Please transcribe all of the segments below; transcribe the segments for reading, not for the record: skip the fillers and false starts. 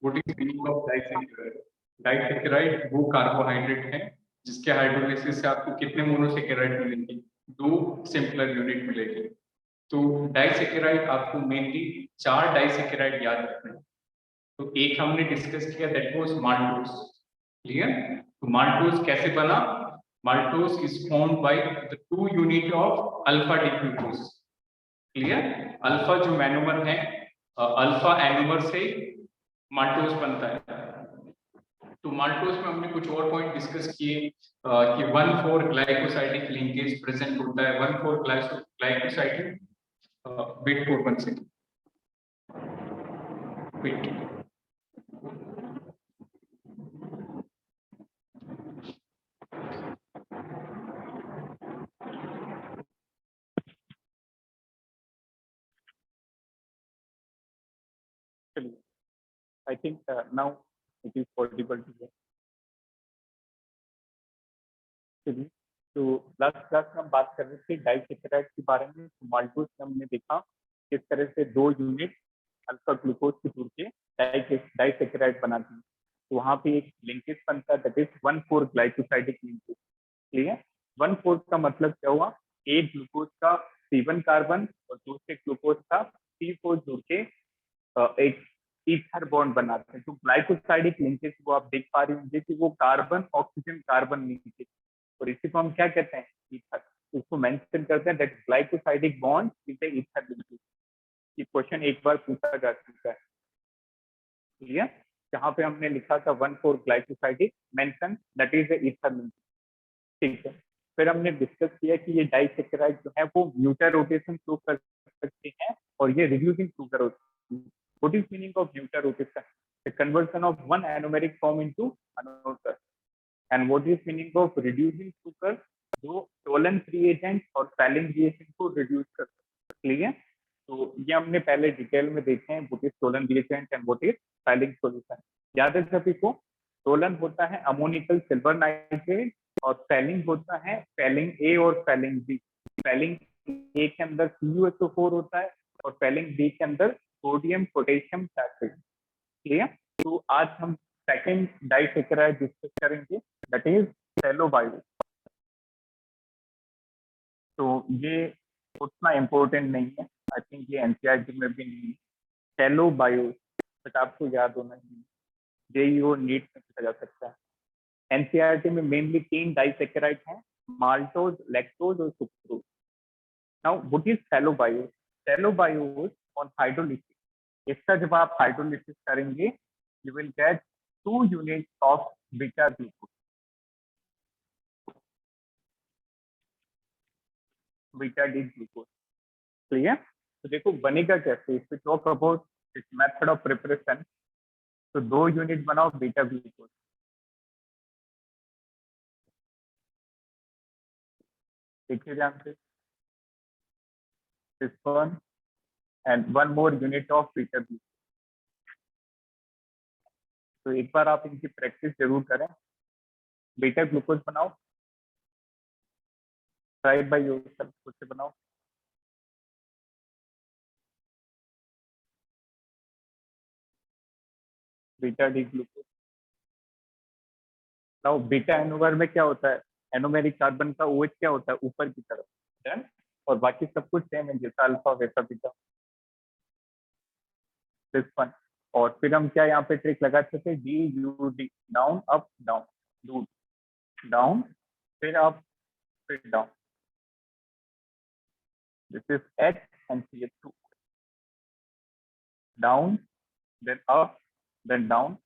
What is meaning of disaccharide? Disaccharide वो carbohydrate है जिसके हाइड्रोलाइसिस से आपको कितने मोनोसैकेराइड मिलेंगे? 2 सिंपलर यूनिट मिलेगी। तो डाइसैकेराइड आपको मेनली 4 डाइसैकेराइड याद रखना है। तो एक हमने डिस्कस किया, दैट वाज माल्टोज। क्लियर? तो माल्टोज कैसे बना? Maltose is formed by the 2 unit of alpha D glucose. Clear? Alpha जो मैनोमर है, अल्फा एनोमर से माल्टोज बनता है। तो माल्टोज में हमने कुछ और पॉइंट डिस्कस किए कि 1,4 ग्लाइकोसाइडिक लिंकेज प्रेजेंट होता है। 1,4 glycosidic wait for 1 second wait. I think now it is audible to you. तो लास्ट क्लास में हम बात कर रहे थे डाइसैकेराइड के बारे में। तो माल्टोज में हमने देखा किस तरह से 2 यूनिट अल्फा ग्लूकोज के जुड़ के डाइसैकेराइड बनाती है। तो वहाँ पे एक लिंकेज बनता है, that is 1,4 glycosidic linkage. Clear? 1,4 का मतलब क्या हुआ? एक ग्लूकोज का C1 कार्बन और दूसरे ग्लूकोज का C4 जुड़ के एक ईथर बॉन्ड बनाते हैं। तो ग्लाइकोसाइडिक लिंकेज वो आप देख पा रहे होंगे कि वो कार्बन ऑक्सीजन कार्बन लिंकेज, और इसी को हम क्या कहते हैं? ईथर। इसको मेंशन करते हैं that glycosidic bond is the ether linkage. ये क्वेश्चन एक बार पूछा जा चुका है। क्लियर? जहां पे हमने लिखा था 1,4 glycosidic mention that is the ether linkage. ठीक है। फिर हमने डिस्कस किया कि ये डाइसैकेराइड जो है वो म्यूटर रोटेशन शो कर सकते हैं और ये रिड्यूसिंग शुगर होती है। What is meaning of mutar rotation? The conversion of one anomeric form into another. And what is meaning of reducing sugar? जो टोलेंस रिएजेंट और फैलिंग रिएजेंट को रिड्यूस कर सकते हैं। क्लियर? तो ये हमने पहले डिटेल में देखे हैं, what is Tollens reagent and what is falling solution. याद है सभी को? टोलन होता है अमोनिकल सिल्वर नाइट्रेट और फैलिंग होता है फैलिंग ए और फैलिंग बी। फैलिंग ए के अंदर CuSO4 होता है और फैलिंग बी के अंदर सोडियम पोटेशियम सल्फेट। क्लियर? तो आज हम सेकंड डाइसैकेराइड डिस्कस करेंगे, दैट इज सेलोबायो। तो ये उतना इम्पोर्टेंट नहीं है, आई थिंक ये एनसीईआरटी में भी नहीं है सेलोबायो, बट आपको याद होना चाहिए, JEO नीट में पूछा जा सकता है। एनसीईआरटी में मेनली 3 डाइसैकेराइड हैं, माल्टोज, लैक्टोज और sucrose. Now what is cellobiose? Cellobiose on hydrolysis, इसका जब आप हाइड्रोलिसिस करेंगे you will get 2 units of beta glucose. Beta D glucose. Clear? तो देखो बनेगा कैसे, if we talk about this method of preparation, तो 2 यूनिट बनाओ बीटा ग्लूकोज। देखिए ध्यान से, this one and 1 more unit of beta glucose. तो एक बार आप इनकी प्रैक्टिस जरूर करें। बीटा ग्लूकोज बनाओ, ट्राई बाय योरसेल्फ, खुद से बनाओ। Beta D glucose. Now beta anomer में क्या होता है? एनोमेरिक कार्बन का OH क्या होता है? ऊपर की तरफ। डन? और बाकी सब कुछ सेम है, जैसा अल्फा वैसा बीटा। This one. और फिर हम क्या यहाँ पे ट्रिक लगाते थे? DUD, down up down, do down, फिर अप फिर down. This is H and CH2, down then up then down,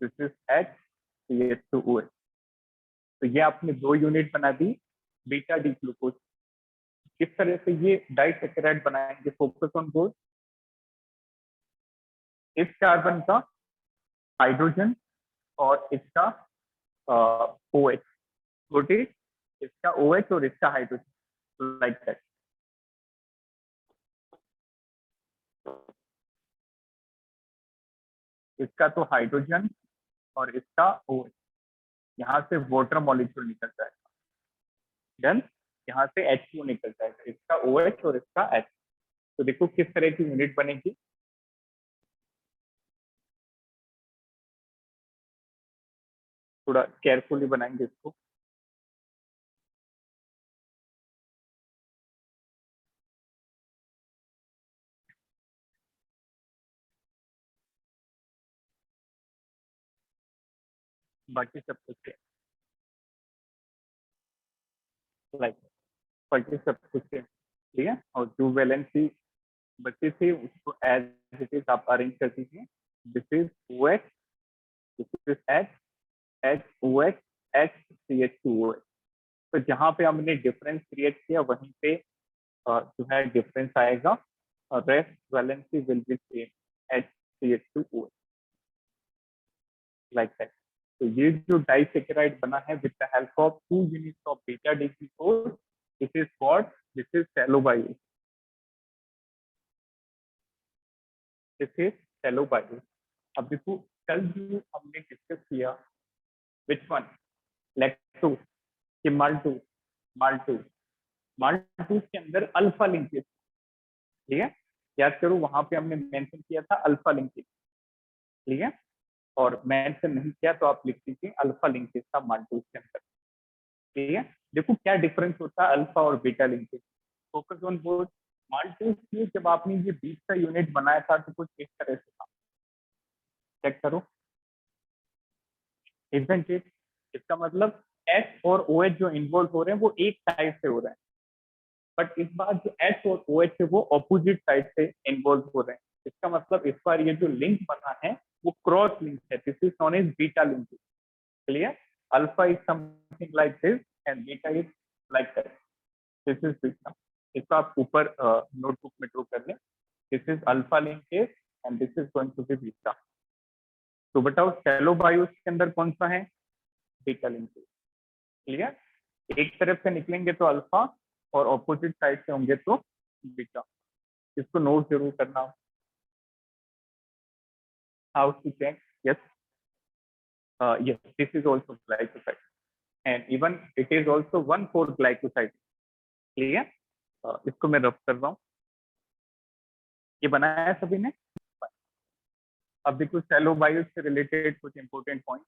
this is H CH2OH। तो ये आपने 2 यूनिट बना दी बीटा डी ग्लूकोज। किस तरह से ये डाइसैकेराइड बनाएंगे? Focus on board. इस कार्बन का हाइड्रोजन और इसका OH, गुड इज इसका OH और इसका हाइड्रोजन, लाइक दैट। इसका तो हाइड्रोजन और इसका OH, यहाँ से वाटर मॉलिक्यूल निकल जाएगा। डन? यहाँ से H2 निकल जाएगा, इसका OH और इसका H। तो देखो किस तरह की यूनिट बनेगी। थोड़ा केयरफुली बनाएंगे इसको। बाकी सब कुछ लाइक बाकी सब कुछ ठीक है। और जो वैलेंसी बचे थे उसको एज इट इज आप अरेंज कर दीजिए। This is OH, this is HOH, तो जहाँ पे हमने डिफरेंस क्रिएट किया वहीं पे जो है डिफरेंस आएगा और rest valency will be same HCH2OH like that. तो ये जो डाइसैकेराइड बना है with the help of 2 units of beta D glucose, this is what, this is cellobiose, this is cellobiose. अब देखो कल जो हमने डिस्कस किया, विच वन, लैक्टोज कि माल्टोज, माल्टोज माल्टोज के अंदर अल्फा लिंकेज, ठीक है, याद करो वहां पे हमने मेंशन किया था अल्फा लिंकेज, ठीक है, और मेंशन नहीं किया तो आप लिख दीजिए अल्फा लिंकेज था माल्टोज के अंदर, ठीक है। देखो क्या डिफरेंस होता है अल्फा और beta linkage, focus on both. Maltose में जब आपने ये बीच का यूनिट बनाया था तो कुछ इस तरह से था, चेक करो, इजंट इट, इसका मतलब एच और ओ एच जो इन्वॉल्व हो रहे हैं वो एक साइड से हो रहे हैं, बट इस बार जो एच और ओ एच है वो ऑपोजिट साइड से इन्वॉल्व हो रहे हैं। इसका मतलब इस बार ये जो लिंक बना है वो क्रॉस लिंक है, this is known as beta link, clear. Alpha is something like this and beta is like that, this is beta. इसको आप ऊपर नोटबुक में ड्रॉ कर लें, this is alpha linkage and this is going to be beta. तो बताओ सेलो BIOS के अंदर कौन सा है, बीटा लिंकेज, क्लियर। एक तरफ से निकलेंगे तो अल्फा और ऑपोजिट साइड से होंगे तो बीटा। इसको नोट जरूर करना, how to check, yes, yes, this is also glycoside and even it is also 1,4 glycoside, clear. इसको मैं रफ कर रहा हूँ, ये बनाया है सभी ने। अब देखो सेलो बायोस से रिलेटेड कुछ इंपॉर्टेंट पॉइंट,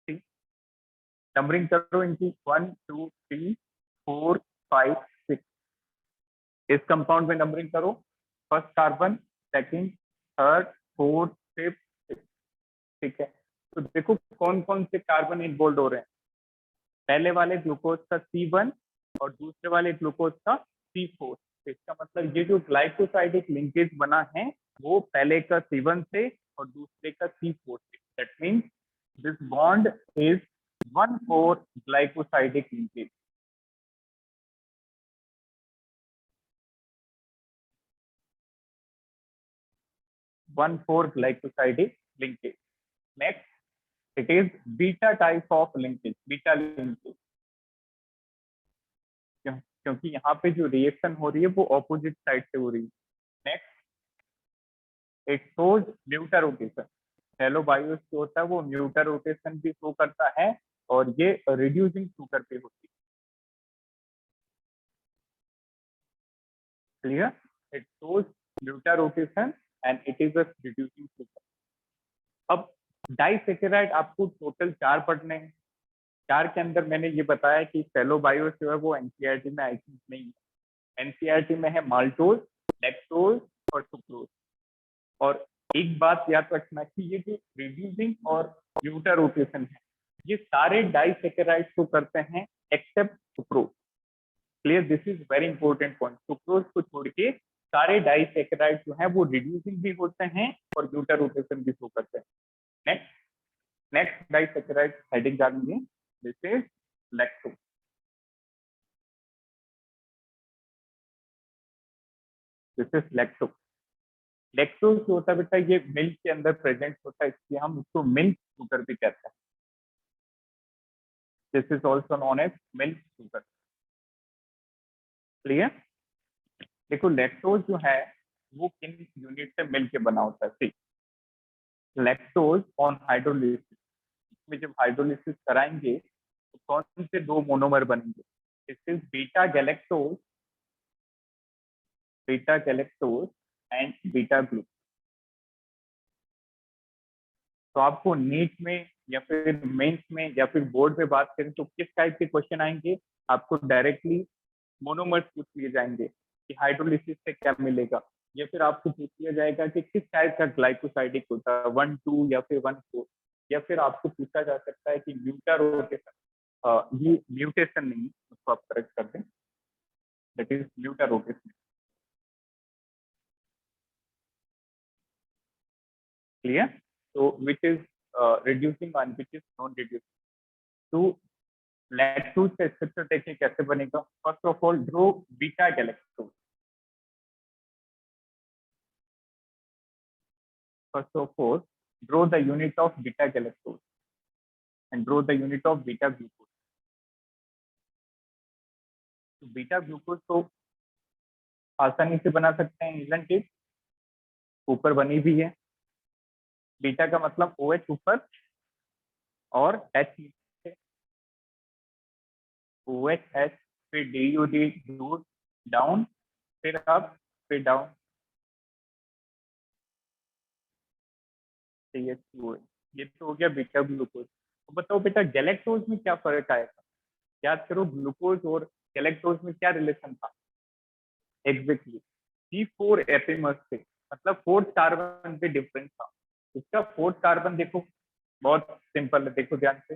ठीक, नंबरिंग करो इनकी 1 2 3 4 5 6, इस कंपाउंड में नंबरिंग करो, first carbon, second, third, fourth, fifth, ठीक है। तो देखो कौन कौन से कार्बन इन्वॉल्व हो रहे हैं, पहले वाले ग्लूकोज का C1 और दूसरे वाले ग्लूकोज का C4, इसका मतलब ये जो ग्लाइकोसाइडिक लिंकेज बना है वो पहले का C1 से और दूसरे का C4 से, that means this bond is 1,4 glycosidic linkage, 1,4 glycosidic linkage. Next, it is beta type of linkage, beta linkage. क्योंकि यहाँ पे जो रिएक्शन हो रही है वो ऑपोजिट साइड से हो रही है। Next, it shows neuter rotation, hello BIOS जो होता है वो न्यूटर रोटेशन भी शो करता है और ये रिड्यूसिंग शुगर पे होती है, clear. It shows neuter rotation and it is a reducing sugar. अब डाइसैकेराइड आपको टोटल 4 पढ़ने हैं, 4 के अंदर मैंने ये बताया कि सेलो बायोस जो है वो एनसीईआरटी में आई थिंक नहीं है, एनसीईआरटी में है माल्टोज, लैक्टोज और सुक्रोज। और एक बात याद रखना कि ये जो रिड्यूसिंग और न्यूटर रोटेशन है ये सारे डाइसैकेराइड को करते हैं except sucrose, clear, this is very important point. Sucrose को छोड़ के सारे डाइसैकेराइड जो है वो रिड्यूसिंग भी होते हैं और न्यूटर रोटेशन भी शो करते हैं। नेक्स्ट, नेक्स्ट डाइसैकेराइड हेडिंग डालेंगे, this is lactose, this is lactose. Lactose जो होता है बेटा ये मिल्क के अंदर प्रेजेंट होता है, इसलिए हम उसको मिल्क शुगर भी कहते हैं, this is also known as milk sugar, clear. देखो लैक्टोज जो है वो किन यूनिट से मिल के बना होता है, ठीक, लैक्टोज ऑन हाइड्रोलिसिस, में जब हाइड्रोलिसिस कराएंगे तो कौन से 2 मोनोमर बनेंगे, this is beta galactose, beta galactose and beta glucose. तो आपको नीट में या फिर मेंस में या फिर बोर्ड पे बात करें तो किस टाइप के क्वेश्चन आएंगे, आपको डायरेक्टली मोनोमर्स पूछ लिए जाएंगे कि हाइड्रोलिसिस से क्या मिलेगा, या फिर आपको पूछ लिया जाएगा कि किस टाइप का ग्लाइकोसाइडिक होता है, 1 2 या फिर 1 4, या फिर आपको पूछा जा सकता है कि म्यूटा रोटेशन, ये म्यूटेशन नहीं, उसको आप करेक्ट कर दें, that is mutarotation. Clear? तो which is reducing one, which is non reducing. तो लैक्टोज का स्ट्रक्चर देखिए कैसे बनेगा। First of all draw beta galactose. First of all, draw the unit of beta galactose and draw the unit of beta glucose. तो beta glucose तो आसानी से बना सकते हैं, इजंट इट? ऊपर बनी भी है। बीटा का मतलब OH ऊपर और H नीचे, OH H, फिर DUD दूर, डाउन, फिर अप, फिर डाउन, CH2OH। ये तो हो गया बीटा ग्लूकोज। तो बताओ बेटा गैलेक्टोज में क्या फर्क आएगा? याद करो ग्लूकोज और गैलेक्टोज में क्या रिलेशन था? एग्जैक्टली C4 एपिमर से, मतलब फोर्थ कार्बन पे डिफरेंस था। इसका फोर्थ कार्बन देखो, बहुत सिंपल है, देखो ध्यान से,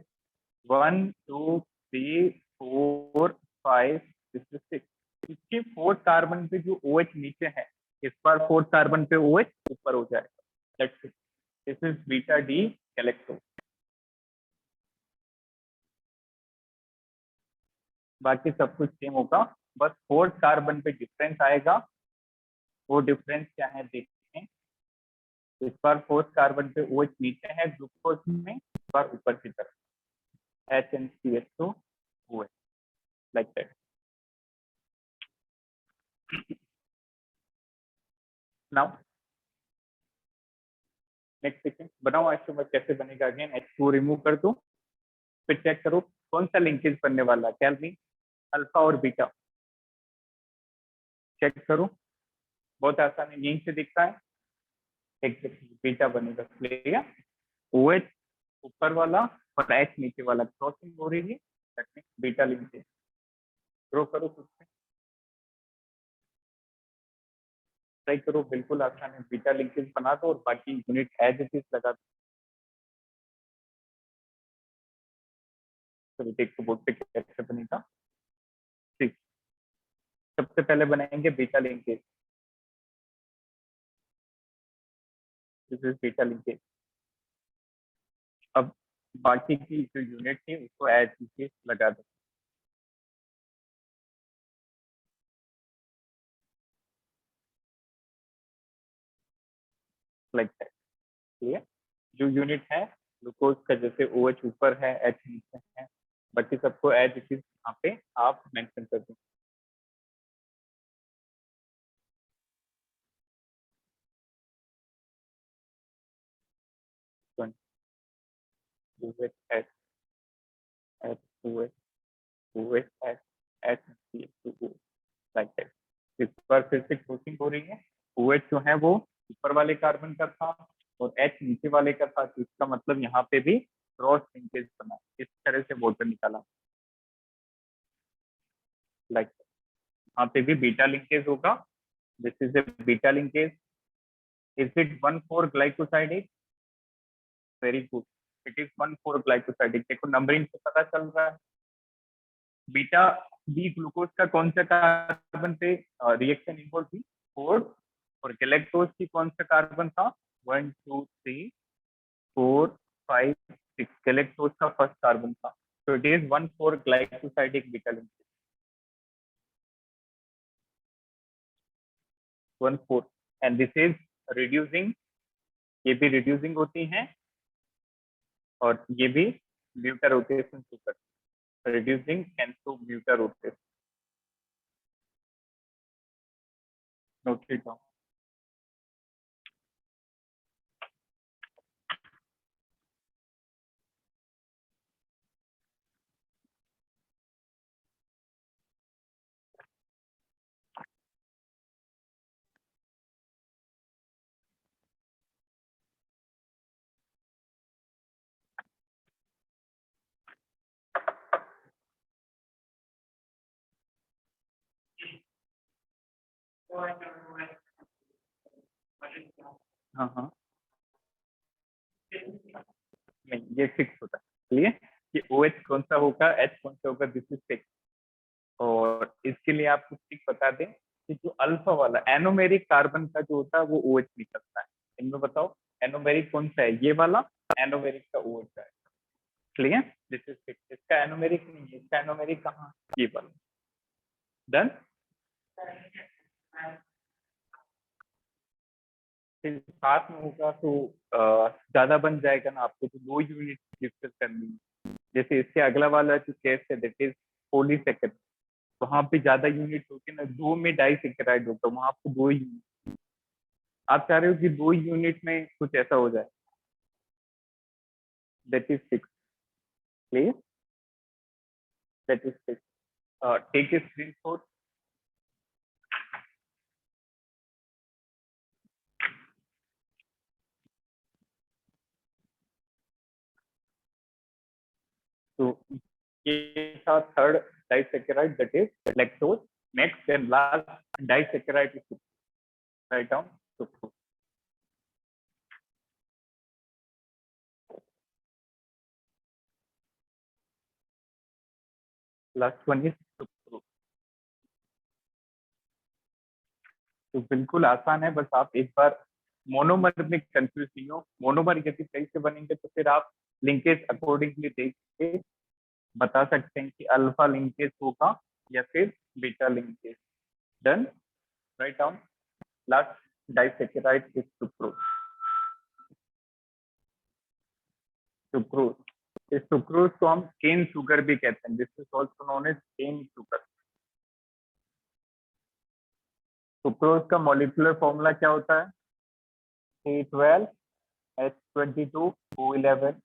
1 2 3 4 5 6। इसके फोर्थ कार्बन पे जो OH नीचे है, इस बार फोर्थ कार्बन पे OH ऊपर हो जाएगा। This is beta D galactose. बाकी सब कुछ सेम होगा, बस फोर्थ कार्बन पे डिफरेंस आएगा। वो डिफरेंस क्या है देखते हैं। इस बार फोर्थ कार्बन पे OH नीचे है ग्लूकोज में, इस बार ऊपर की तरफ HNCH2OH, like that. Now next second बनाओ आइसोमर कैसे बनेगा। अगेन H2 रिमूव कर दो, फिर चेक करो कौन सा लिंकेज बनने वाला है। टेल मी, अल्फा और बीटा। चेक करो, बहुत आसान है, यहीं से दिखता है। एग्जैक्टली बीटा बनेगा। क्लियर? OH ऊपर वाला और H नीचे वाला क्रॉसिंग हो रही है, that means beta linkage. Draw करो खुद से, ट्राई करो, बिल्कुल आसान है। बीटा लिंकेज बना दो और बाकी यूनिट एज इट इज लगा दो। तो देखो बोर्ड पे कैसे बनेगा। ठीक, सबसे पहले बनाएंगे beta linkage. This is beta linkage. अब बाकी की जो यूनिट थी उसको एज इट इज लगा दो, लाइक दैट। क्लियर? जो यूनिट है ग्लूकोज का, जैसे OH ऊपर है H नीचे है, बाकी सबको एज इट इज यहाँ पे आप मेंशन कर दो। OH H H OH OH H H CH2O, like that. इस बार फिर से क्रॉसिंग हो रही है। OH जो है वो ऊपर वाले कार्बन का था और H नीचे वाले का था, तो इसका मतलब यहाँ पे भी क्रॉस लिंकेज बना, इस तरह से वोटर निकाला, लाइक यहाँ पे भी बीटा लिंकेज होगा। This is a beta linkage. Is it 1 4 glycosidic? Very good, it is 1 4 glycosidic. देखो नंबरिंग से पता चल रहा है। बीटा डी ग्लूकोज का कौन सा कार्बन पे रिएक्शन इन्वॉल्व थी? 4। और गैलेक्टोज की कौन सा कार्बन था? 1 2 3 4 5 6। गैलेक्टोज का फर्स्ट कार्बन था। तो it is 1 4 glycosidic beta linkage. 1 4, and this is reducing. ये भी रिड्यूसिंग होती हैं और ये भी ब्यूटा रोटेशन से करती है। Reducing end to mutarotation. Note it down. हाँ हाँ, नहीं ये फिक्स होता है, इसलिए कि ओ एच कौन सा होगा, एच कौन सा होगा, दिस इज फिक्स। और इसके लिए आपको ठीक बता दें कि जो अल्फा वाला एनोमेरिक कार्बन का जो होता है वो ओ एच निकलता है। इनमें बताओ एनोमेरिक कौन सा है, ये वाला एनोमेरिक का ओ एच है, क्लियर, दिस इज फिक्स। इसका एनोमेरिक नहीं है, इसका एनोमेरिक कहाँ, ये वाला, डन। फिर साथ में होगा तो ज्यादा बन जाएगा ना, आपको तो 2 यूनिट डिस्कस करनी है। जैसे इसके अगला वाला जो केस है दैट इज पॉलीसेकेंड, वहां पे ज्यादा यूनिट होके ना 2 में डाइसेकेराइड होगा, वहां आपको 2 यूनिट, आप चाह रहे हो कि 2 यूनिट में कुछ ऐसा हो जाए, that is fix, clear, that is fix. Take a screenshot. तो ये था third disaccharide that is lactose. Next and last disaccharide is write down sucrose. Last one is sucrose. तो बिल्कुल आसान है, बस आप एक बार मोनोमर में कंफ्यूज नहीं हो। मोनोमर यदि सही से बनेंगे तो फिर आप लिंकेज अकॉर्डिंगली देख के बता सकते हैं कि अल्फा लिंकेज होगा या फिर beta linkage. Done, write down last disaccharide is sucrose. Sucrose, इस सुक्रोज को हम केन शुगर भी कहते हैं, this is also known as cane sugar. Sucrose का मॉलिक्यूलर फॉर्मूला क्या होता है, C12H22O11।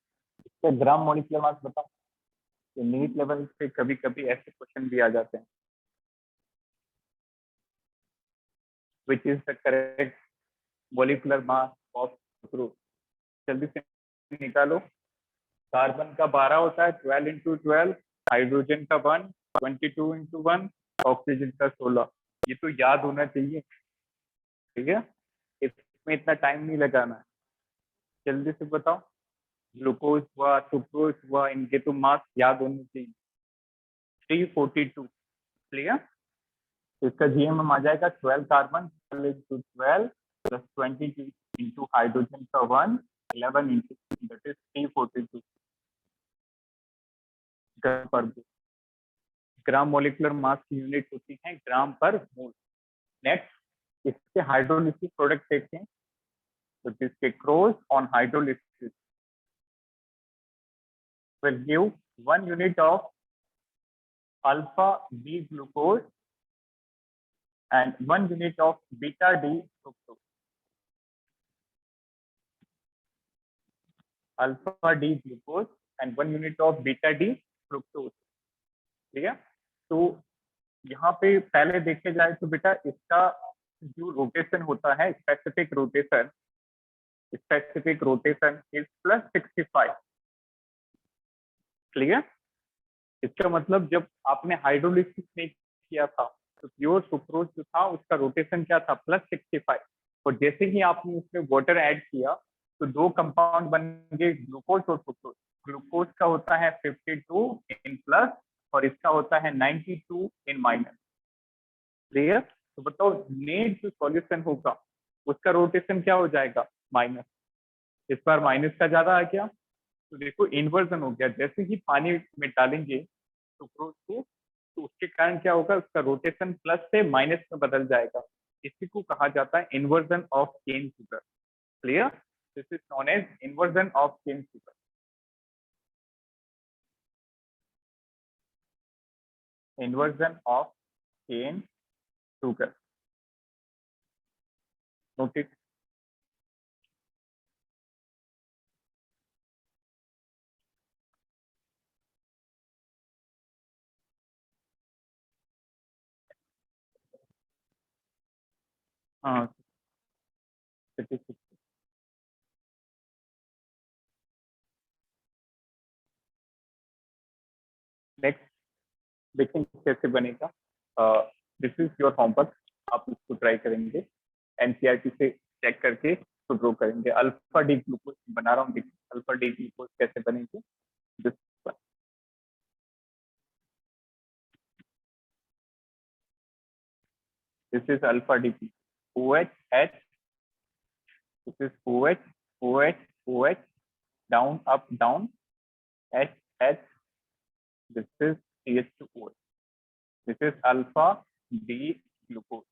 इसका ग्राम मॉलिक्यूलर मास बताओ। तो नीट लेवल पे कभी कभी ऐसे क्वेश्चन भी आ जाते हैं, which is the correct molecular mass of sucrose, जल्दी से निकालो। कार्बन का 12 होता है, 12 इंटू 12, हाइड्रोजन का 1, 22 इंटू 1, ऑक्सीजन का 16। ये तो याद होना चाहिए, ठीक है, इसमें इतना टाइम नहीं लगाना है, जल्दी से बताओ। ग्लूकोज हुआ, सुक्रोज हुआ, इनके तो मास याद होने चाहिए। 342, क्लियर। तो इसका जीएमएम आ जाएगा 12 carbon, 12 into 12 plus 22 into hydrogen का 1, 11 इंटू, दैट इज 342 ग्राम पर। ग्राम मोलिकुलर मास की यूनिट होती है ग्राम पर मोल। नेक्स्ट इसके हाइड्रोलिसिस प्रोडक्ट देखते हैं, तो this cross on hydrolysis will give 1 unit of alpha D glucose and 1 unit of beta D fructose. Alpha D glucose and 1 unit of beta D fructose, ठीक है। तो यहाँ पे पहले देखे जाए तो बेटा इसका जो रोटेशन होता है, स्पेसिफिक रोटेशन इज +65, क्लियर। इसका मतलब जब आपने हाइड्रोलिसिस नहीं किया था तो प्योर सुक्रोज जो था उसका रोटेशन क्या था, +65। और जैसे ही आपने उसमें वाटर ऐड किया तो 2 कंपाउंड बन गए, ग्लूकोज और फ्रुक्टोज। ग्लूकोज का होता है 52 इन प्लस और इसका होता है 92 इन माइनस, क्लियर। तो बताओ नेट जो सॉल्यूशन होगा उसका रोटेशन क्या हो जाएगा, माइनस। इस बार माइनस का ज्यादा आ गया तो देखो इन्वर्जन हो गया, जैसे ही पानी में डालेंगे सुक्रोज को तो उसके कारण क्या होगा, उसका रोटेशन प्लस से माइनस में बदल जाएगा। इसी को कहा जाता है inversion of cane sugar, clear. This is known as inversion of cane sugar. Inversion of cane sugar, notice. हाँ, नेक्स्ट देखेंगे कैसे बनेगा। दिस इज योर होमवर्क, आप उसको ट्राई करेंगे, एनसीईआरटी से चेक करके तो ड्रॉ करेंगे। अल्फा डी ग्लूकोज बना रहा हूँ, देखिए अल्फा डी ग्लूकोज कैसे बनेगी। This is alpha D OH H, this is OH OH OH, down up down, H H, this is CH2OH, this is alpha D glucose.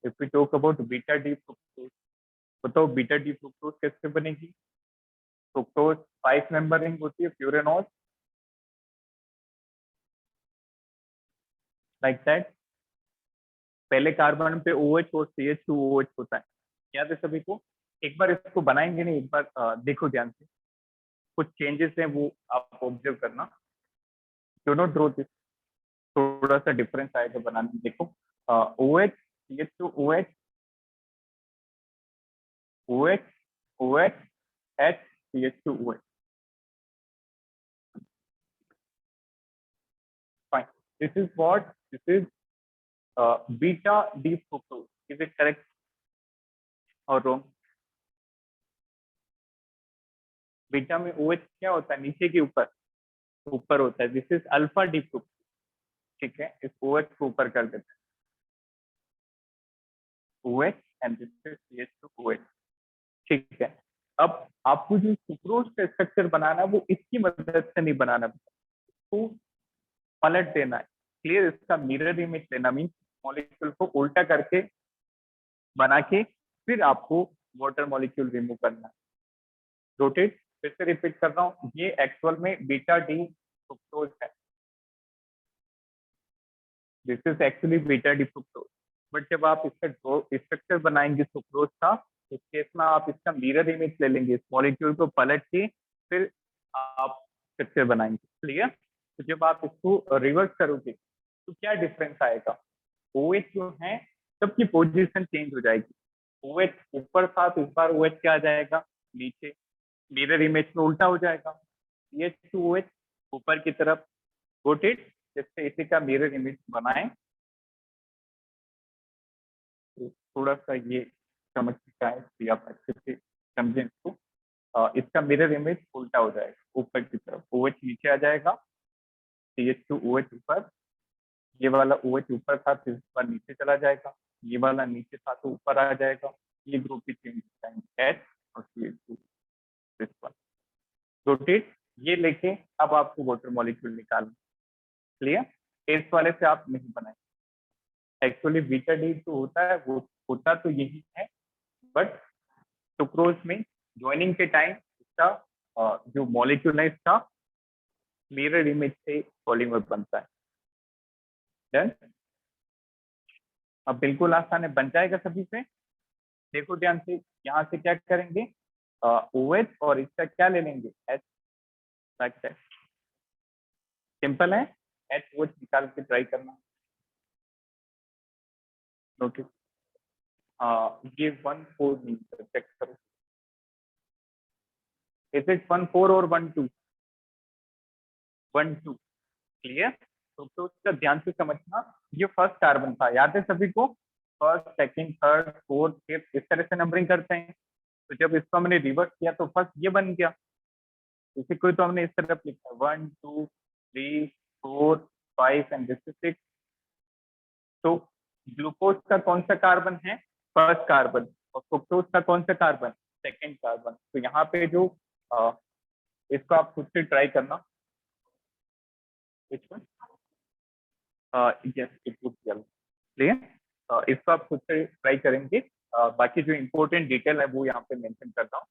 If we talk about beta D fructose, बताओ beta D fructose कैसे बनेगी। Fructose 5 member ring होती है फ्यूरेनॉल, like that. पहले carbon पे OH और CH2OH होता है, याद है सभी को। एक बार इसको बनाएंगे नहीं, एक बार देखो ध्यान से, कुछ चेंजेस हैं वो आप ऑब्जर्व करना। डू नॉट ड्रॉ दिस, थोड़ा सा डिफरेंस आएगा बनाने में। देखो OH CH2OH OH OH H CH2OH, fine. This is what, this is beta D fructose. Is it correct or wrong? Beta में OH क्या होता है, नीचे के ऊपर, ऊपर होता है। This is alpha D fructose, ठीक है। इस OH को ऊपर कर देते हैं, OH and this is CH2OH, ठीक है। अब आपको जो सुक्रोज का स्ट्रक्चर बनाना है वो इसकी मदद से नहीं बनाना, तो पलट देना है। क्लियर, इसका मिरर इमेज लेना मीन मॉलिक्यूल को उल्टा करके बना के फिर आपको वाटर मॉलिक्यूल रिमूव करना है। रोटेट, फिर से रिपीट कर रहा हूँ, ये एक्चुअल में बीटा डी फ्रुक्टोज है, this is actually beta D fructose. But जब आप इसका स्ट्रक्चर बनाएंगे सुक्रोज का, इस केस में आप इसका मिरर इमेज ले लेंगे, इस मॉलिक्यूल को पलट के फिर आप स्ट्रक्चर बनाएंगे। क्लियर। तो जब आप इसको रिवर्स करोगे तो क्या डिफरेंस आएगा, OH जो है सबकी पोजीशन चेंज हो जाएगी। OH ऊपर था तो इस बार OH क्या आ जाएगा, नीचे, मिरर इमेज में उल्टा हो जाएगा। CH2OH ऊपर की तरफ। Got it. जैसे इसी का मिरर इमेज बनाएं, तो थोड़ा सा ये समझ का है कि आप अच्छे से समझें इसको। इसका मिरर इमेज उल्टा हो जाएगा, ऊपर की तरफ OH नीचे आ जाएगा, CH2OH ऊपर, ये वाला OH ऊपर था तो इस बार नीचे चला जाएगा, ये वाला नीचे था तो ऊपर आ जाएगा। ये ग्रुप भी चेंज होता है, H और CH2 दिस वन। रोटेट, ये लेके अब आपको वाटर मॉलिक्यूल निकालना। क्लियर। इस वाले से आप नहीं बनाए। एक्चुअली बीटा डी जो होता है वो होता तो यही है, बट सुक्रोज में ज्वाइनिंग के टाइम इसका जो मॉलिक्यूल है इसका मिरर इमेज से पॉलीमर बनता है। डन। अब बिल्कुल आसान है, बन जाएगा सभी से। देखो ध्यान से, यहाँ से क्या करेंगे, OH और इसका क्या ले लेंगे, H, सिंपल है। HOH निकाल के ट्राई करना। नोटिस ये 1,4 नहीं, चेक करो, इज इट 1,4 और 1,2? 1,2। क्लियर। तो उसका ध्यान से समझना, ये फर्स्ट कार्बन था, याद है सभी को, first second third fourth fifth इस तरह से नंबरिंग करते हैं। तो जब इसको हमने रिवर्स किया तो फर्स्ट ये बन गया, इसी को तो हमने इस तरफ लिखा 1 2 3 4 5 एंड दिस इज 6। तो ग्लूकोज का कौन सा कार्बन है, फर्स्ट कार्बन, और फ्रुक्टोज का कौन सा कार्बन, सेकेंड कार्बन। तो यहाँ पे जो इसको आप खुद से ट्राई करना, यस इट वुड क्लियर। इसको आप खुद से ट्राई करेंगे। बाकी जो इंपॉर्टेंट डिटेल है वो यहाँ पे मेंशन करता हूँ।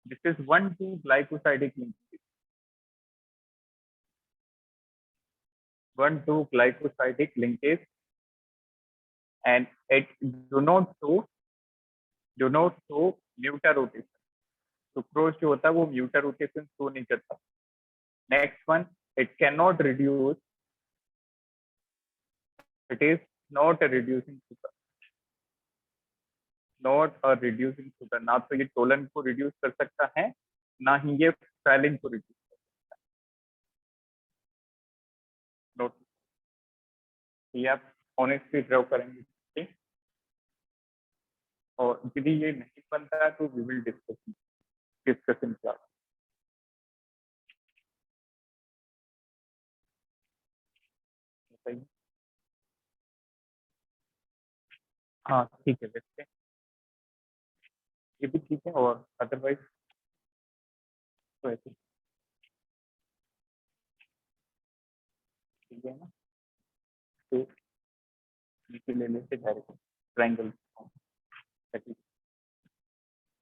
This is 1,2 glycosidic linkage, 1,2 glycosidic linkage and it do not show mutar rotation. Sucrose जो होता है वो म्यूटर रोटेशन शो नहीं करता। Next one, it can not reduce, it is not reducing sugar, not a reducing sugar. ना तो ये Tollens को रिड्यूस कर सकता है, ना ही ये फैलिन को रिड्यूस। ये आप ऑनेस्टली ड्रॉ करेंगे, ठीक। और यदि ये नहीं बनता है तो we will discuss in class. हाँ ठीक है, देखते हैं, ये भी ठीक है। और अदरवाइज तो ऐसे ठीक है ना, तो नीचे ले लेते डायरेक्ट ट्रायंगल,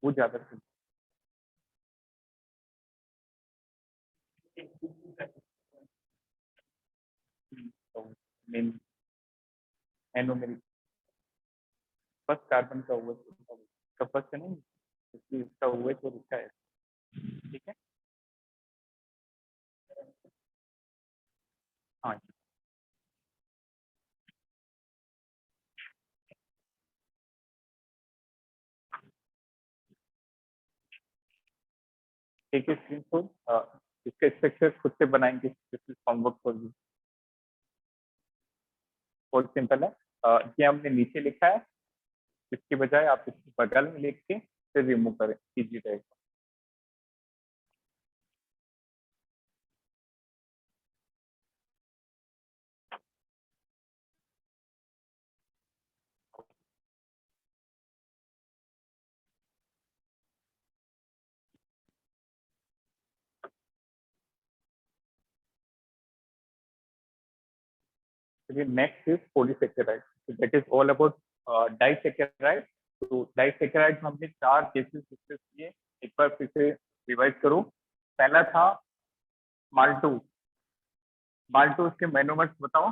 वो ज्यादा ठीक है। तो मेन एनोमेरिक फर्स्ट कार्बन का हुआ का फर्स्ट है नहीं, इसलिए इसका हुआ तो लिखा है, ठीक है। हाँ ठीक है, स्क्रीन शॉट इसका स्ट्रक्चर खुद से बनाएंगे, this is homework for you. बहुत सिंपल है, ये हमने नीचे लिखा है, इसके बजाय आप इसके बगल में लिख के फिर रिमूव करें, इजी रहेगा। चलिए next is polysaccharide, that is all about disaccharide. तो डाइसेकेराइड में हमने 4 केसेस डिस्कस किए, एक बार फिर से रिवाइज करो। पहला था माल्टोज, माल्टोज के मोनोमर्स बताओ।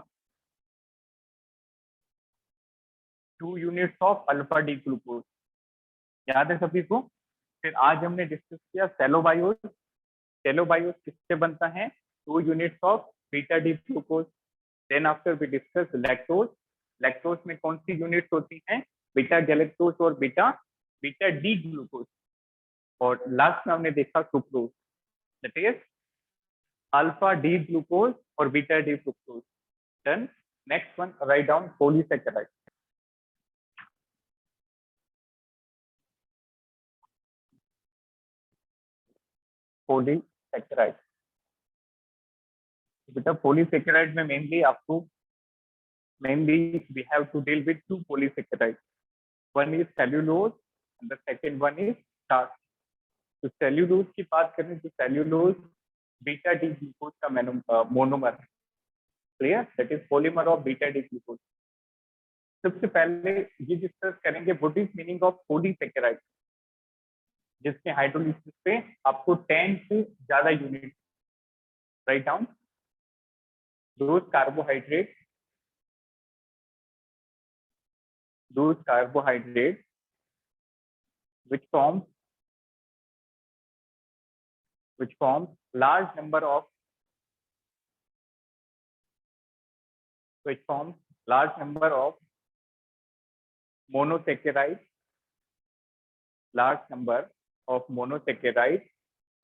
2 units of alpha D glucose, याद है सभी को। फिर आज हमने डिस्कस किया सेलोबायोस, सेलोबायोस किससे बनता है, 2 units of beta D glucose. Then after we discuss lactose, lactose में कौन सी यूनिट्स होती हैं, बीटा गैलेक्टोज और बीटा बीटा डी ग्लूकोज। और लास्ट में हमने देखा sucrose, that is alpha D glucose और beta D fructose. Done. Next one, write down polysaccharide. Polysaccharide, बेटा पॉलीसेकेराइड में mainly we have to deal with 2 polysaccharides. One is cellulose and the second one is starch. तो cellulose की बात करें तो cellulose beta D glucose का monomer है, clear, that is polymer of beta D glucose. सबसे पहले ये डिस्कस करेंगे what is meaning of polysaccharide, जिसके हाइड्रोलिसिस पे आपको 10 से ज्यादा unit. Write down those carbohydrates which forms large number of monosaccharides,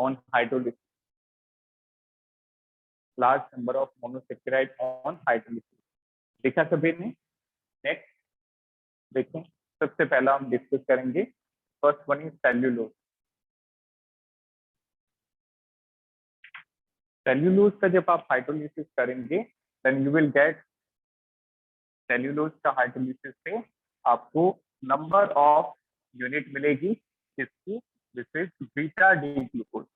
on hydrolysis, देखा सभी ने। नेक्स्ट देखें, सबसे पहला हम डिस्कस करेंगे, first one is cellulose. Cellulose का जब आप हाइड्रोलिसिस करेंगे then you will get, cellulose का हाइड्रोलिसिस से आपको नंबर ऑफ यूनिट मिलेगी, जिसकी this is beta D glucose.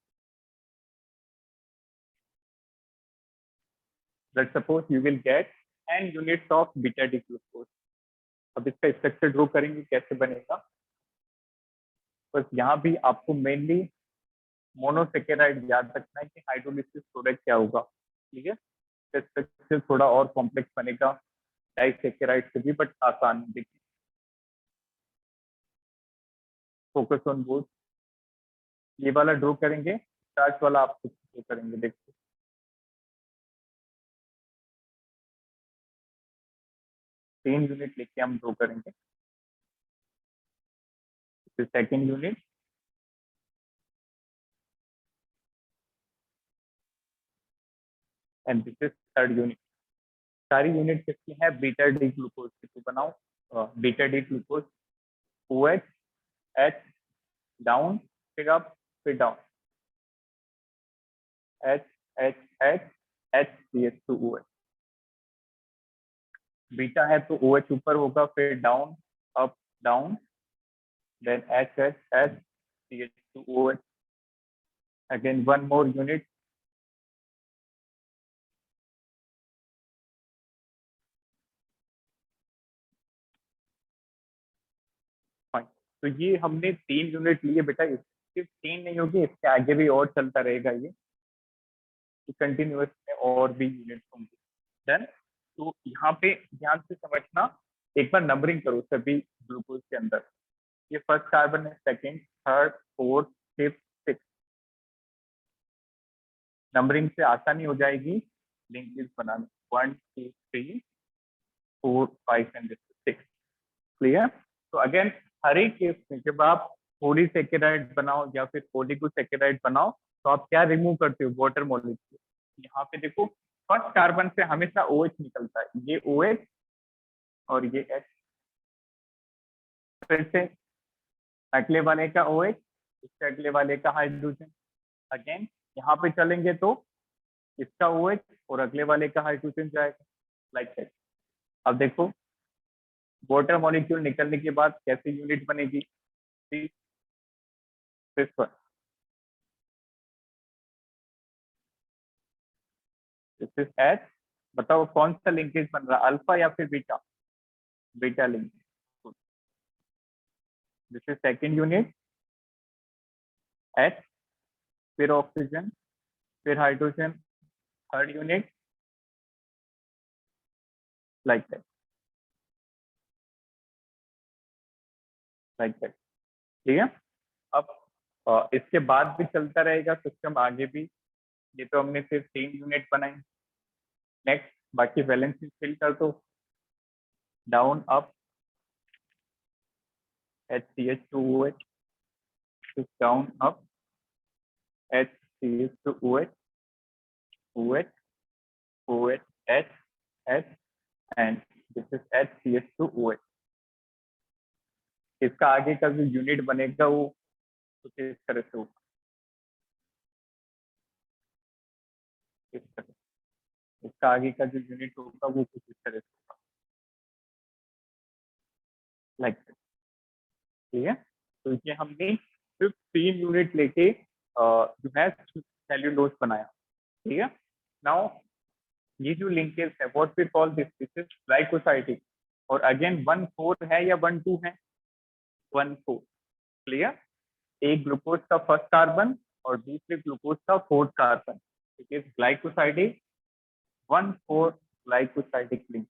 Let's suppose you will get 10 units of beta D glucose. अब इसका स्ट्रक्चर ड्रॉ करेंगे, कैसे बनेगा। बस यहाँ भी आपको मेनली मोनोसेकेराइड याद रखना है कि हाइड्रोलिसिस प्रोडक्ट क्या होगा, ठीक है। स्ट्रक्चर थोड़ा और कॉम्प्लेक्स बनेगा डाइसेकेराइड से भी, बट आसान है। देखिए फोकस ऑन बोथ, ये वाला ड्रॉ करेंगे, स्टार्ट वाला आप खुद ड्रॉ करेंगे। देखिए 3 यूनिट लेके हम ड्रॉ करेंगे, फिर second unit, and this is third unit. सारी यूनिट किसकी है, बीटा डी ग्लूकोज की। तो बनाओ beta D glucose, OH H down, फिर अप, फिर down, H H H HCH2OH। Beta है तो OH ऊपर होगा, फिर down, up, down, then H CH2OH। Again one more unit, fine. तो ये हमने 3 यूनिट लिए बेटा, सिर्फ 3 नहीं होगी, इसके आगे भी और चलता रहेगा ये, कंटिन्यूअस में और भी यूनिट होंगे। डन। तो यहाँ पे ध्यान से समझना, एक बार नंबरिंग करो सभी ग्लूकोज के अंदर। ये फर्स्ट कार्बन है, second, third, fourth, fifth, six. Numbering से आसानी हो जाएगी लिंकेज बनाने, 1 2 3 4 5 एंड 6। क्लियर। तो अगेन हर एक केस में जब आप पॉलीसेकेराइड बनाओ या फिर ओलिगोसेकेराइड बनाओ, तो आप क्या रिमूव करते हो, वाटर मॉलिक्यूल। यहाँ पे देखो, फर्स्ट कार्बन से हमेशा OH निकलता है, ये OH और ये H। फिर से अगले वाले का OH, इससे अगले वाले का हाइड्रोजन। अगेन यहाँ पे चलेंगे तो इसका OH और अगले वाले का हाइड्रोजन जाएगा, लाइक दैट। अब देखो वाटर मॉलिक्यूल निकलने के बाद कैसे यूनिट बनेगी, this one, this is H। बताओ कौन सा लिंकेज बन रहा है, अल्फा या फिर beta, beta linkage. This is second unit, H, फिर ऑक्सीजन, फिर hydrogen, third unit, like that, like that. ठीक है। अब इसके बाद भी चलता रहेगा सिस्टम आगे भी। ये तो हमने सिर्फ 3 यूनिट बनाई। नेक्स्ट बाकी बैलेंस फिल कर दो, down, up, HCH2OH, down, up, HCH2OH, OH, OH, H, H, and this is HCH2OH। इसका आगे का जो यूनिट बनेगा वो कुछ इस तरह से होगा, इस तरह। इसका आगे का जो यूनिट होगा वो कुछ इस तरह से होगा, लाइक। ठीक है। तो ये हमने सिर्फ 3 यूनिट लेके जो है सेल्यूलोज बनाया। ठीक है। नाउ ये जो लिंकेज है, what we call this, this is glycosidic. और अगेन 1 4 है या 1 2 है, 1 4। क्लियर। एक ग्लूकोज का फर्स्ट कार्बन और दूसरे ग्लूकोज का fourth carbon, it is glycosidic, 1 4 glycosidic link.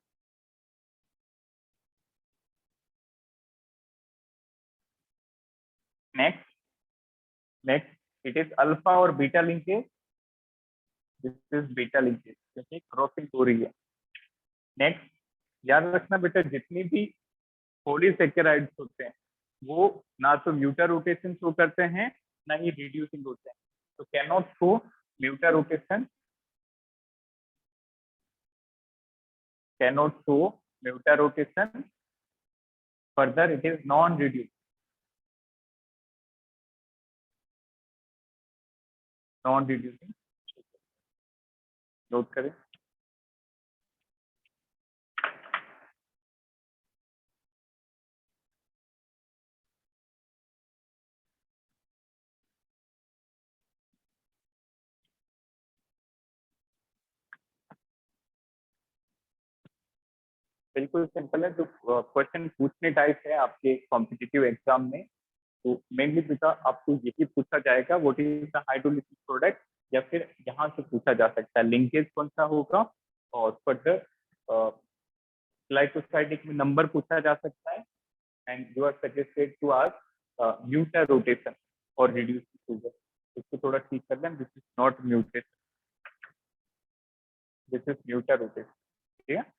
Next, next it is alpha और beta linkage, this is beta linkage, क्योंकि क्रॉसिंग हो रही है। नेक्स्ट याद रखना बेटा, जितनी भी पॉलीसेकेराइड्स होते हैं वो ना तो म्यूटा रोटेशन शो करते हैं ना ही रिड्यूसिंग होते हैं, तो can not show mutarotation, cannot show muta rotation, further it is non reducing, non reducing। Note करें। बिल्कुल सिंपल है, जो क्वेश्चन पूछने टाइप है आपके कॉम्पिटिटिव एग्जाम में, तो मेनली बेटा आपको यही पूछा जाएगा, what is the hydrolysis product, या फिर यहाँ से पूछा जा सकता है लिंकेज कौन सा होगा, और फर्दर ग्लाइकोसाइडिक में नंबर पूछा जा सकता है, and you are suggested to ask mutarotation और रिड्यूसिंग शुगर। इसको थोड़ा ठीक कर लें, this is not mutation, this is mutarotation. ठीक है,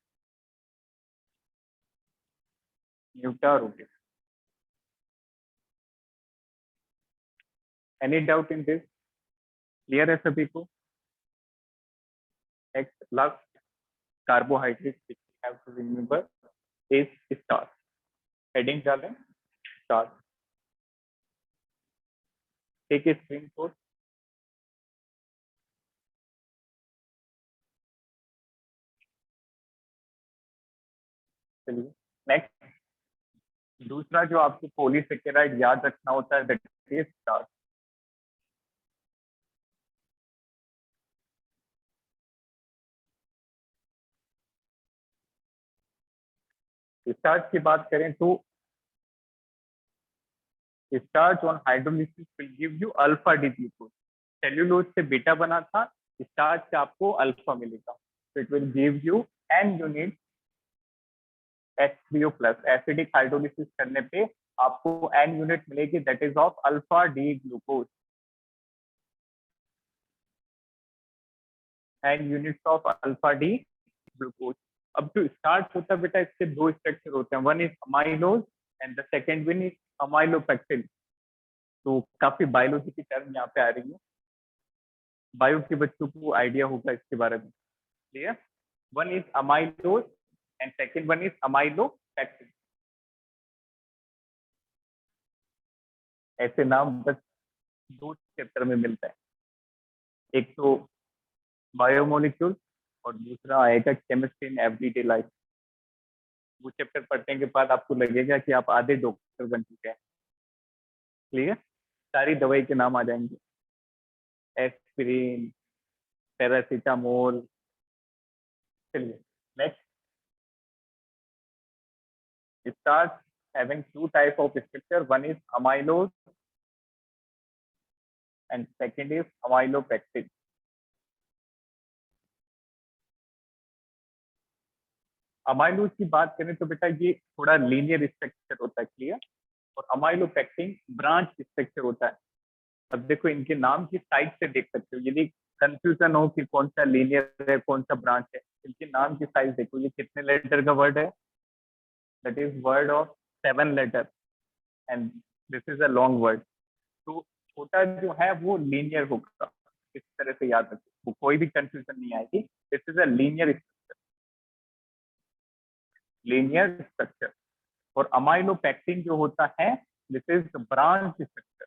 mutarotation. Any doubt in this, clear है सभी को। Next last carbohydrates which we have to remember is starch. Heading डालें starch. Take a screenshot. चलिए नेक्स्ट, दूसरा जो आपको पॉलीसेकेराइड याद रखना होता है दैट इज स्टार्च. स्टार्च की बात करें तो starch on hydrolysis will give you alpha D glucose. Cellulose से बीटा बना था, स्टार्च से आपको अल्फा मिलेगा. तो it will give you n unit H3O plus. Acidic hydrolysis करने पे आपको एन यूनिट मिलेगी that is of alpha D glucose. N unit of alpha D glucose. अब जो स्टार्च होता है बेटा, इसके दो स्ट्रक्चर होते हैं. One is amylose and the second one is amylopectin. तो काफी बायोलॉजी की टर्म यहाँ पे आ रही है, बायो के बच्चों को आइडिया होगा इसके बारे में. Clear? One is amylose and second one is amylopectin. ऐसे नाम बस दो चैप्टर में मिलता है, एक तो बायोमोलिक्यूल और दूसरा आएगा केमिस्ट्री इन एवरीडे लाइफ. वो चैप्टर पढ़ने के बाद आपको लगेगा कि आप आधे डॉक्टर बन चुके हैं. क्लियर? सारी दवाई के नाम आ जाएंगे, एस्पिरिन, पैरासीटामोल. चलिए next, starch having two type of structure. One is amylose and second is amylopectin. Amylose की बात करें तो बेटा ये थोड़ा लीनियर स्ट्रक्चर होता है. क्लियर? और अमाइलोपेक्टिन ब्रांच स्ट्रक्चर होता है. अब देखो इनके नाम की साइड से देख सकते हो, यदि कंफ्यूजन हो कि कौन सा लीनियर है कौन सा ब्रांच है, इनके नाम की साइज देखो. ये कितने लेटर का वर्ड है? That is word of 7 letter and this is a long word. तो छोटा जो है वो लीनियर होगा. इस तरह से याद रखो, कोई भी कंफ्यूजन नहीं आएगी. This is a linear structure. और अमाइलोपेक्टिन जो होता है this is branch structure.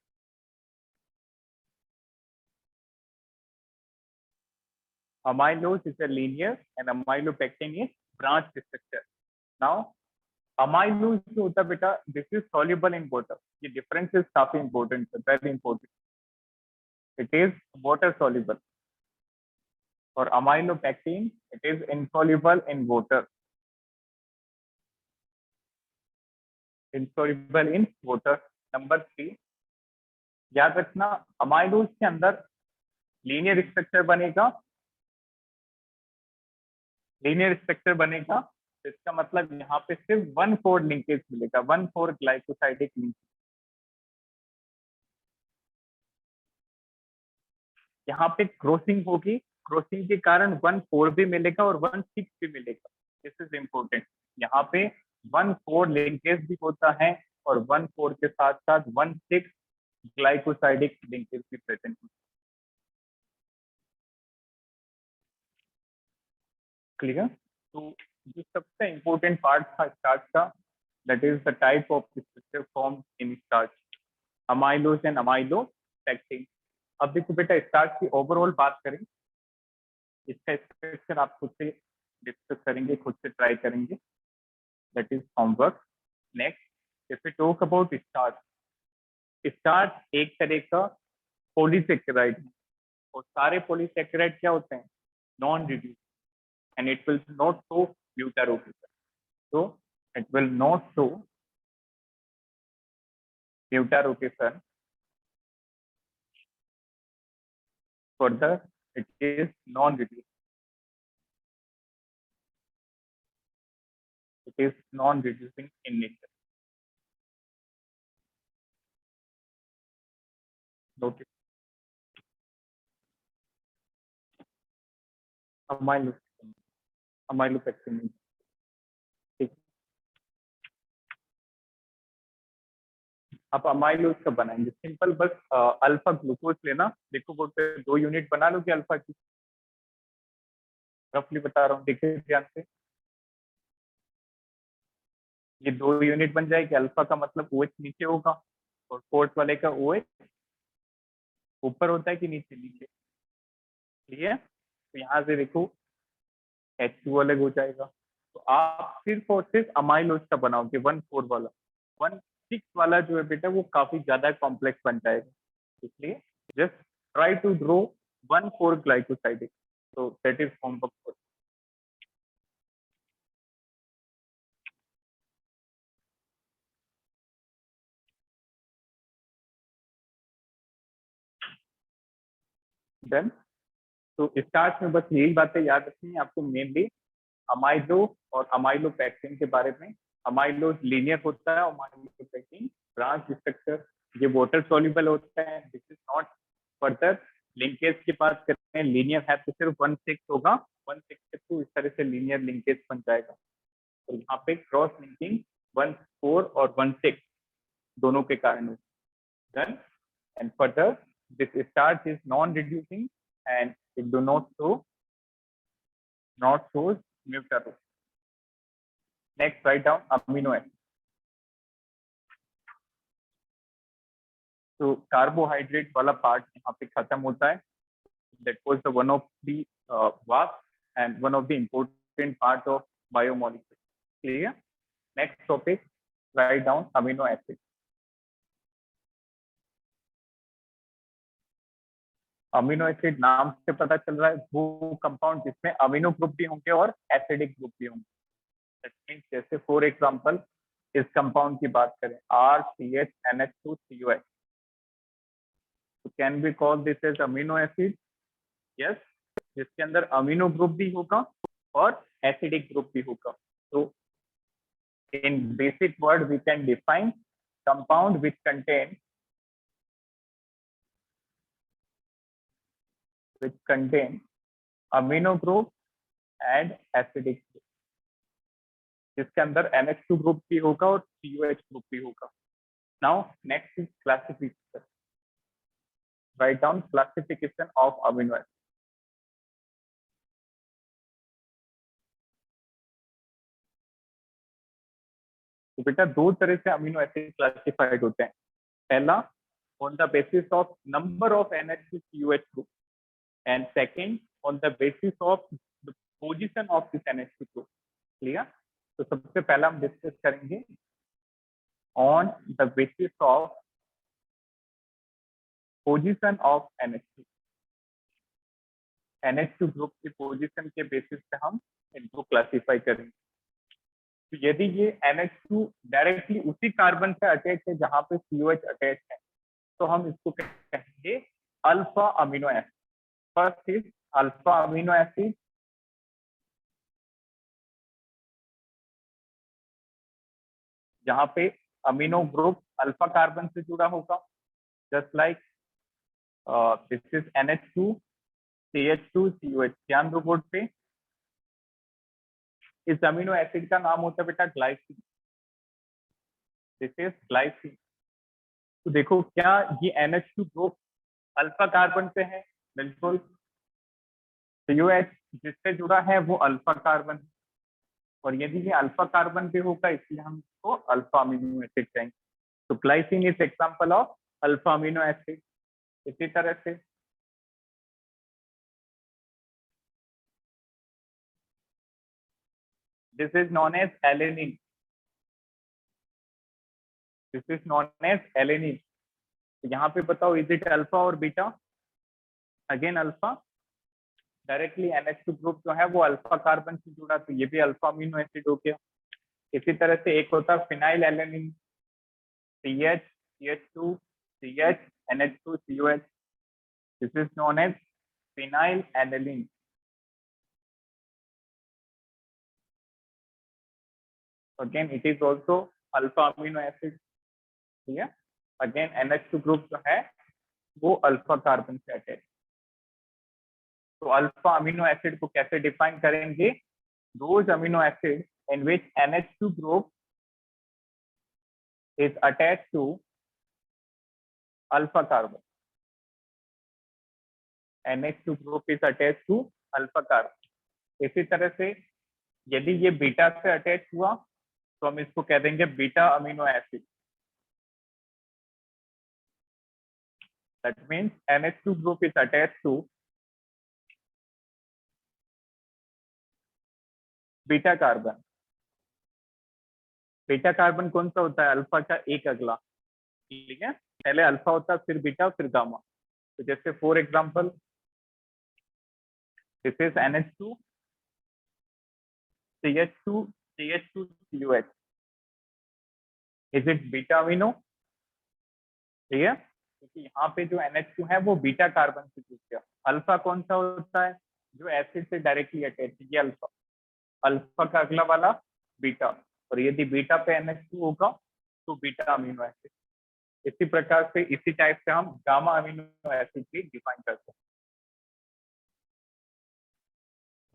amylose is a linear and amylopectin is branch structure. Now amylose जो होता है बेटा, this is soluble in water. ये difference is काफी important है, very important. It is water soluble. और amylopectin it is insoluble in water. Insoluble in water. Number 3 याद रखना, अमाइलोज के अंदर लीनियर स्ट्रक्चर बनेगा. लीनियर स्ट्रक्चर बनेगा तो इसका मतलब यहाँ पे सिर्फ 1,4 लिंकेज मिलेगा, 1,4 ग्लाइकोसाइडिक लिंकेज. यहाँ पे क्रॉसिंग होगी, क्रॉसिंग के कारण 1,4 भी मिलेगा और 1,6 भी मिलेगा. This is important. यहाँ पे 1,4 लिंकेज भी होता है और 1,4 के साथ साथ 1,6 ग्लाइकोसाइडिक लिंकेज भी प्रेजेंट होता है. क्लियर? तो जो सबसे इम्पोर्टेंट पार्ट था स्टार्च का, that is the type of structure form in starch, amylose and amylopectin. अब देखो बेटा, स्टार्च की ओवरऑल बात करें, इसका स्ट्रक्चर आप खुद से डिस्कस करेंगे, खुद से ट्राई करेंगे. That is homework. Next, if we talk about starch, starch एक तरह का पॉलीसेकेराइड है और सारे पॉलीसेकेराइड क्या होते हैं? Non reduce. And it will not show butarotation. So it will not show butarotation. Further, it is non-reducing. It is non-reducing in nature. Notice. Amylopectin. ठीक. आप अमाइलोज का बनाएंगे सिंपल, बस अल्फा ग्लूकोज लेना. देखो बोर्ड पे 2 यूनिट बना लो कि अल्फा की. रफली बता रहा हूँ, देखिए ध्यान से। ये 2 यूनिट बन जाएगी, अल्फा का मतलब OH नीचे होगा और फोर्थ वाले का OH ऊपर होता है कि नीचे? नीचे। ठीक है, तो यहाँ से देखो H2 अलग हो जाएगा। तो आप सिर्फ और सिर्फ अमाइलोज का बनाओगे 1,4 वाला। 1,6 वाला जो है बेटा वो काफी ज्यादा कॉम्प्लेक्स बन जाएगा, इसलिए just try to draw 1,4 glycosidic. तो दैट इज होमवर्क। डन। तो स्टार्ट में बस यही बातें याद रखनी है आपको, मेनली अमाइलो और अमाइलोपेक्टिन के बारे में। अमाइलो लीनियर होता है, अमाइलोपेक्टिन ब्रांच स्ट्रक्चर, ये वाटर सॉल्युबल होता है। This is not further. Linkage की बात करते हैं, लीनियर है तो सिर्फ 1,6 होगा, 1,6 के थ्रू इस तरह से लीनियर लिंकेज बन जाएगा। तो यहाँ पे क्रॉस लिंकिंग 1,4 और 1,6 दोनों के कारण। Done. And further this starch is non-reducing and it do not shows mutatose. Next, write down amino acid. तो कार्बोहाइड्रेट वाला पार्ट यहाँ पे खत्म होता है। That was the one of the vast and one of the important part of biomolecule. Clear? Next topic, write down amino acid. Amino acid नाम से पता चल रहा है वो कंपाउंड जिसमें अमीनो ग्रुप भी होंगे और एसिडिक ग्रुप भी होंगे। जैसे फॉर एग्जांपल इस कंपाउंड की बात करें RCHNH2COH, तो can be call this as amino acid. Yes, जिसके अंदर अमीनो ग्रुप भी होगा और एसिडिक ग्रुप भी होगा। तो in basic word we can define compound which contain amino group and acidic group, जिसके अंदर NH2 ग्रुप भी होगा और COH ग्रुप भी होगा। Now next is classification. Write down classification of amino acid. तो बेटा 2 तरह से अमीनो एसिड क्लासिफाइड होते हैं। पहला on the basis of number of NH2 COH group and second on the basis of the position of this NH2 group। Clear? तो सबसे पहला हम डिस्कस करेंगे on the basis of position of NH2। NH2 group की position के basis पे हम इनको क्लासिफाई करेंगे। तो यदि ये NH2 डायरेक्टली उसी कार्बन से अटैच है जहां पे COH अटैच है, तो हम इसको कहेंगे alpha amino acid. First is alpha amino acid, जहां पे अमीनो ग्रुप अल्फा कार्बन से जुड़ा होगा, just like this is NH2 CH2 COH। ध्यान दो बोर्ड पे, इस अमीनो एसिड का नाम होता है बेटा ग्लाइसिन। This is glycine. तो देखो क्या ये NH2 ग्रुप अल्फा कार्बन से है? बिल्कुल। COH जिससे जुड़ा है वो अल्फा कार्बन, और यदि ये अल्फा कार्बन पे होगा इसलिए हम इसको अल्फा अमीनो एसिड कहेंगे। तो glycine is example of alpha amino acid. इसी तरह से this is known as alanine. This is known as alanine. तो यहाँ पे बताओ इज इट अल्फा और beta? Again alpha. Directly NH2 group जो है वो अल्फा कार्बन से जुड़ा, तो ये भी अल्फा अमीनो एसिड हो गया। इसी तरह से एक होता है phenylalanine, CH CH2 CH NH2 COH। This is known as phenylalanine. Again it is also alpha amino acid. ठीक है, अगेन NH2 ग्रुप जो है वो अल्फा कार्बन से अटैच। तो अल्फा अमीनो एसिड को कैसे डिफाइन करेंगे? Those amino acid in which NH2 group is attached to alpha carbon। NH2 group is attached to alpha carbon। इसी तरह से यदि ये बीटा से अटैच हुआ तो हम इसको कह देंगे beta amino acid. That means NH2 group is attach to beta carbon. बीटा कार्बन कौन सा होता है? अल्फा का एक अगला, ठीक है। पहले अल्फा होता है, फिर बीटा, फिर गामा। तो जैसे for example this is NH2 CH2 CH2 COH। Is it beta amino? ठीक है, क्योंकि यहाँ पे जो NH2 है वो बीटा कार्बन से जुड़ गया। अल्फा कौन सा होता है? जो एसिड से डायरेक्टली अटैच है, ये अल्फा। अल्फा का अगला वाला बीटा, और यदि बीटा पे NH2 होगा तो बीटा अमीनो एसिड। इसी प्रकार से इसी टाइप से हम गामा अमीनो एसिड भी डिफाइन करते हैं।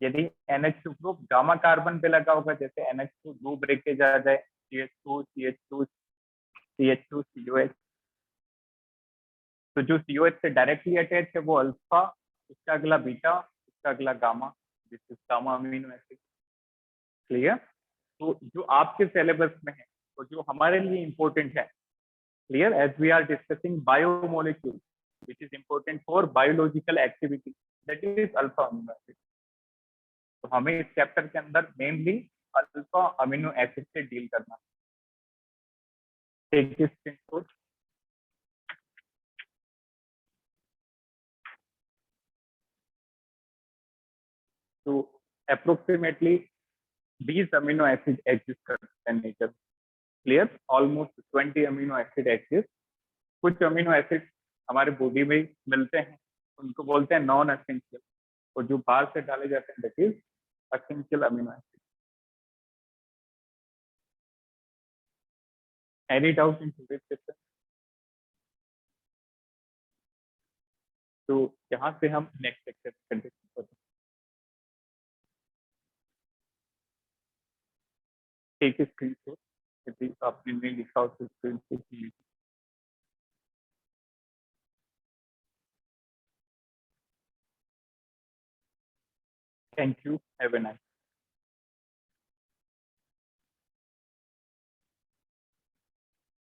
यदि NH2 ग्रुप गामा कार्बन पे लगा होगा, जैसे NH2 दो ब्रेकेज आ जाए, CH2 CH2 CH2 COH, तो जो COH से डायरेक्टली अटैच है वो अल्फा, उसका अगला बीटा, उसका अगला gamma, this is gamma amino acid. Clear? तो जो आपके सिलेबस में है और जो हमारे लिए इंपॉर्टेंट है, clear, as we are discussing biomolecule which is important for biological activity, that is alpha amino acid. तो हमें इस चैप्टर के अंदर मेनली अल्फा अमीनो एसिड से डील करना है। तो अप्रोक्सीमेटली 20 अमीनो एसिड एग्जिस्ट करते हैं nature. Clear? Almost 20 amino acid exist. कुछ अमीनो एसिड हमारे बॉडी में मिलते हैं, उनको बोलते हैं नॉन एसेंशियल, और जो बाहर से डाले जाते हैं that is essential amino acid. Any doubt in today's session? तो यहाँ से हम नेक्स्ट लेक्चर कंटिन्यू करते हैं। एक स्क्रीन शॉट, यदि आपने नहीं लिखा हो तो screen shot. Thank you, have a nice